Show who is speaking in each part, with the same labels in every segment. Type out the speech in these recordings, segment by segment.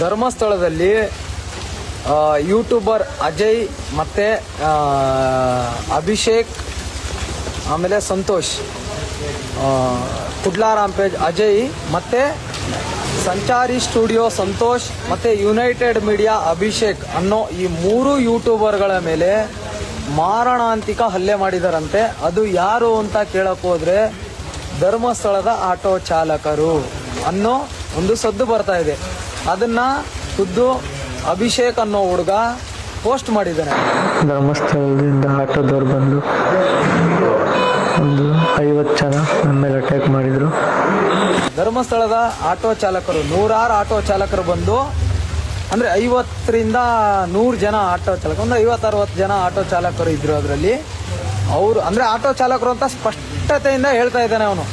Speaker 1: ಧರ್ಮಸ್ಥಳದಲ್ಲಿ ಯೂಟ್ಯೂಬರ್ ಅಜಯ್ ಮತ್ತು ಅಭಿಷೇಕ್ ಆಮೇಲೆ ಸಂತೋಷ್, ಕುಡ್ಲಾರಾಮ್ ಪೇಜ್ ಅಜಯ್ ಮತ್ತು ಸಂಚಾರಿ ಸ್ಟುಡಿಯೋ ಸಂತೋಷ್ ಮತ್ತು ಯುನೈಟೆಡ್ ಮೀಡಿಯಾ ಅಭಿಷೇಕ್ ಅನ್ನೋ ಈ 3 ಯೂಟ್ಯೂಬರ್ಗಳ ಮೇಲೆ ಮಾರಣಾಂತಿಕ ಹಲ್ಲೆ ಮಾಡಿದಾರಂತೆ. ಅದು ಯಾರು ಅಂತ ಕೇಳಕ್ಕೆ ಹೋದರೆ ಧರ್ಮಸ್ಥಳದ ಆಟೋ ಚಾಲಕರು ಅನ್ನೋ ಒಂದು ಸದ್ದು ಬರ್ತಾ ಇದೆ. ಅದನ್ನು ಖುದ್ದು ಅಭಿಷೇಕ್ ಅನ್ನೋ ಹುಡುಗ ಪೋಸ್ಟ್ ಮಾಡಿದ್ದಾನೆ.
Speaker 2: ಧರ್ಮಸ್ಥಳದಿಂದ ಆಟೋದವ್ರು ಬಂದು ಒಂದು 50 ಜನ ನಮ್ಮ ಮೇಲೆ ಅಟ್ಯಾಕ್ ಮಾಡಿದರು.
Speaker 1: ಧರ್ಮಸ್ಥಳದ ಆಟೋ ಚಾಲಕರು, ನೂರಾರು ಆಟೋ ಚಾಲಕರು ಬಂದು, ಅಂದರೆ 50ರಿಂದ 100 ಜನ ಆಟೋ ಚಾಲಕರು, ಒಂದು 50-60 ಜನ ಆಟೋ ಚಾಲಕರು ಇದ್ರು. ಅದರಲ್ಲಿ ಅವರು ಅಂದರೆ ಆಟೋ ಚಾಲಕರು ಅಂತ ಸ್ಪಷ್ಟತೆಯಿಂದ ಹೇಳ್ತಾ ಇದ್ದಾನೆ ಅವನು.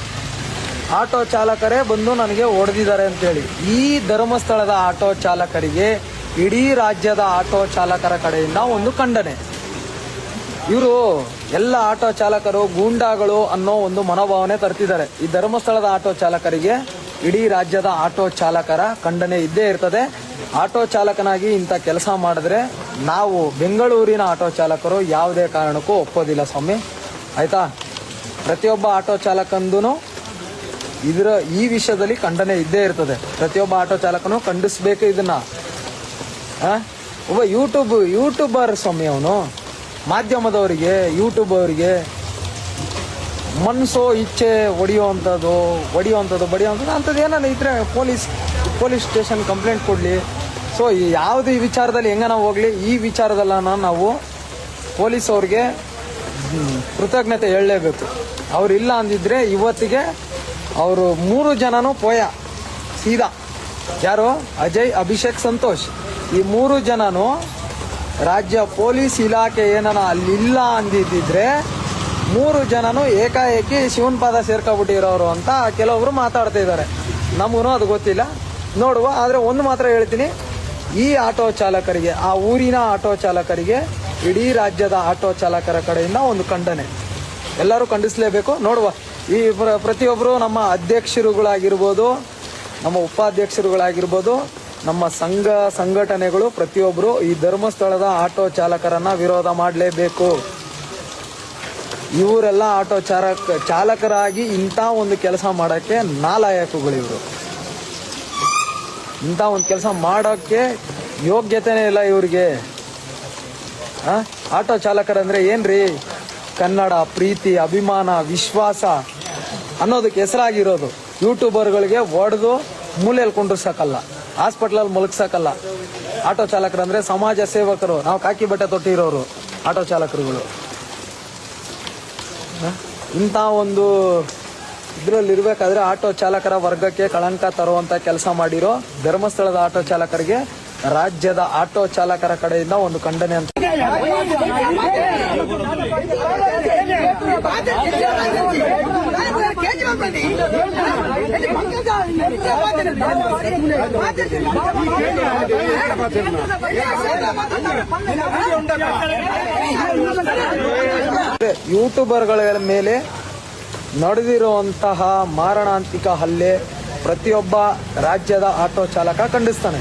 Speaker 1: ಆಟೋ ಚಾಲಕರೇ ಬಂದು ನನಗೆ ಹೊಡೆದಿದ್ದಾರೆ ಅಂತೇಳಿ. ಈ ಧರ್ಮಸ್ಥಳದ ಆಟೋ ಚಾಲಕರಿಗೆ ಇಡೀ ರಾಜ್ಯದ ಆಟೋ ಚಾಲಕರ ಕಡೆಯಿಂದ ಒಂದು ಖಂಡನೆ. ಇವರು ಎಲ್ಲ ಆಟೋ ಚಾಲಕರು ಗೂಂಡಾಗಳು ಅನ್ನೋ ಒಂದು ಮನೋಭಾವನೆ ತರ್ತಿದ್ದಾರೆ. ಈ ಧರ್ಮಸ್ಥಳದ ಆಟೋ ಚಾಲಕರಿಗೆ ಇಡೀ ರಾಜ್ಯದ ಆಟೋ ಚಾಲಕರ ಖಂಡನೆ ಇದ್ದೇ ಇರ್ತದೆ. ಆಟೋ ಚಾಲಕನಾಗಿ ಇಂಥ ಕೆಲಸ ಮಾಡಿದ್ರೆ ನಾವು ಬೆಂಗಳೂರಿನ ಆಟೋ ಚಾಲಕರು ಯಾವುದೇ ಕಾರಣಕ್ಕೂ ಒಪ್ಪೋದಿಲ್ಲ ಸ್ವಾಮಿ, ಆಯಿತಾ? ಪ್ರತಿಯೊಬ್ಬ ಆಟೋ ಚಾಲಕಂದೂ ಈ ವಿಷಯದಲ್ಲಿ ಖಂಡನೆ ಇದ್ದೇ ಇರ್ತದೆ. ಪ್ರತಿಯೊಬ್ಬ ಆಟೋ ಚಾಲಕನು ಖಂಡಿಸ್ಬೇಕು ಇದನ್ನು. ಒಬ್ಬ ಯೂಟ್ಯೂಬರ್ ಸ್ವಾಮಿ ಅವನು. ಮಾಧ್ಯಮದವರಿಗೆ, ಯೂಟ್ಯೂಬ್ ಅವರಿಗೆ ಮನಸ್ಸೋ ಇಚ್ಛೆ ಹೊಡೆಯುವಂಥದ್ದು ಅಂಥದ್ದು ಏನಾನ ಇದ್ರೆ ಪೊಲೀಸ್ ಸ್ಟೇಷನ್ ಕಂಪ್ಲೇಂಟ್ ಕೊಡಲಿ. ಸೊ ಯಾವುದು ಈ ವಿಚಾರದಲ್ಲಿ ಹೆಂಗನ ಹೋಗಲಿ, ಈ ವಿಚಾರದಲ್ಲ ನಾವು ಪೊಲೀಸ್ ಅವ್ರಿಗೆ ಕೃತಜ್ಞತೆ ಹೇಳಲೇಬೇಕು. ಅವರಿಲ್ಲ ಅಂದಿದ್ರೆ ಇವತ್ತಿಗೆ ಅವರು 3 ಜನನೂ ಪೋಯ ಸೀದಾ. ಯಾರು? ಅಜಯ್, ಅಭಿಷೇಕ್, ಸಂತೋಷ್. ಈ 3 ಜನನೂ ರಾಜ್ಯ ಪೊಲೀಸ್ ಇಲಾಖೆ ಏನನ ಅಲ್ಲಿಲ್ಲ ಅಂದಿದ್ದಿದ್ರೆ 3 ಜನನೂ ಏಕಾಏಕಿ ಶಿವನ್ ಪಾದ ಸೇರ್ಕೊಬಿಟ್ಟಿರೋರು ಅಂತ ಕೆಲವೊಬ್ರು ಮಾತಾಡ್ತಾ ಇದ್ದಾರೆ. ನಮಗೂ ಅದು ಗೊತ್ತಿಲ್ಲ, ನೋಡುವ. ಆದರೆ ಒಂದು ಮಾತ್ರ ಹೇಳ್ತೀನಿ, ಈ ಆಟೋ ಚಾಲಕರಿಗೆ, ಆ ಊರಿನ ಆಟೋ ಚಾಲಕರಿಗೆ ಇಡೀ ರಾಜ್ಯದ ಆಟೋ ಚಾಲಕರ ಕಡೆಯಿಂದ ಒಂದು ಖಂಡನೆ ಎಲ್ಲರೂ ಖಂಡಿಸಲೇಬೇಕು. ನೋಡುವ, ಈ ಪ್ರತಿಯೊಬ್ಬರು ನಮ್ಮ ಅಧ್ಯಕ್ಷರುಗಳಾಗಿರ್ಬೋದು, ನಮ್ಮ ಉಪಾಧ್ಯಕ್ಷರುಗಳಾಗಿರ್ಬೋದು, ನಮ್ಮ ಸಂಘಟನೆಗಳು ಪ್ರತಿಯೊಬ್ಬರು ಈ ಧರ್ಮಸ್ಥಳದ ಆಟೋ ಚಾಲಕರನ್ನು ವಿರೋಧ ಮಾಡಲೇಬೇಕು. ಇವರೆಲ್ಲ ಆಟೋ ಚಾಲಕರಾಗಿ ಇಂಥ ಒಂದು ಕೆಲಸ ಮಾಡೋಕ್ಕೆ ನಾಲಾಯಕಗಳು. ಇವರು ಇಂಥ ಒಂದು ಕೆಲಸ ಮಾಡೋಕ್ಕೆ ಯೋಗ್ಯತೆನೇ ಇಲ್ಲ ಇವ್ರಿಗೆ. ಆಟೋ ಚಾಲಕರಂದರೆ ಏನ್ರಿ? ಕನ್ನಡ ಪ್ರೀತಿ, ಅಭಿಮಾನ, ವಿಶ್ವಾಸ ಅನ್ನೋದಕ್ಕೆ ಹೆಸರಾಗಿರೋದು. ಯೂಟ್ಯೂಬರ್ಗಳಿಗೆ ಹೊಡೆದು ಮೂಲೆಯಲ್ಲಿ ಕುಂಡ್ರಿಸಕ್ಕಲ್ಲ, ಹಾಸ್ಪಿಟ್ಲಲ್ಲಿ ಮಲಗ್ಸಕ್ಕಲ್ಲ. ಆಟೋ ಚಾಲಕರಂದರೆ ಸಮಾಜ ಸೇವಕರು, ನಾವು ಕಾಕಿ ಬಟ್ಟೆ ತೊಟ್ಟಿರೋರು ಆಟೋ ಚಾಲಕರುಗಳು. ಇಂಥ ಒಂದು ಇದರಲ್ಲಿರಬೇಕಾದ್ರೆ ಆಟೋ ಚಾಲಕರ ವರ್ಗಕ್ಕೆ ಕಳಂಕ ತರುವಂಥ ಕೆಲಸ ಮಾಡಿರೋ ಧರ್ಮಸ್ಥಳದ ಆಟೋ ಚಾಲಕರಿಗೆ ರಾಜ್ಯದ ಆಟೋ ಚಾಲಕರ ಕಡೆಯಿಂದ ಒಂದು ಖಂಡನೆ ಅಂತ. ಯೂಟ್ಯೂಬರ್ಗಳ ಮೇಲೆ ನಡೆದಿರುವಂತಹ ಮಾರಣಾಂತಿಕ ಹಲ್ಲೆ ಪ್ರತಿಯೊಬ್ಬ ರಾಜ್ಯದ ಆಟೋ ಚಾಲಕ ಖಂಡಿಸ್ತಾನೆ.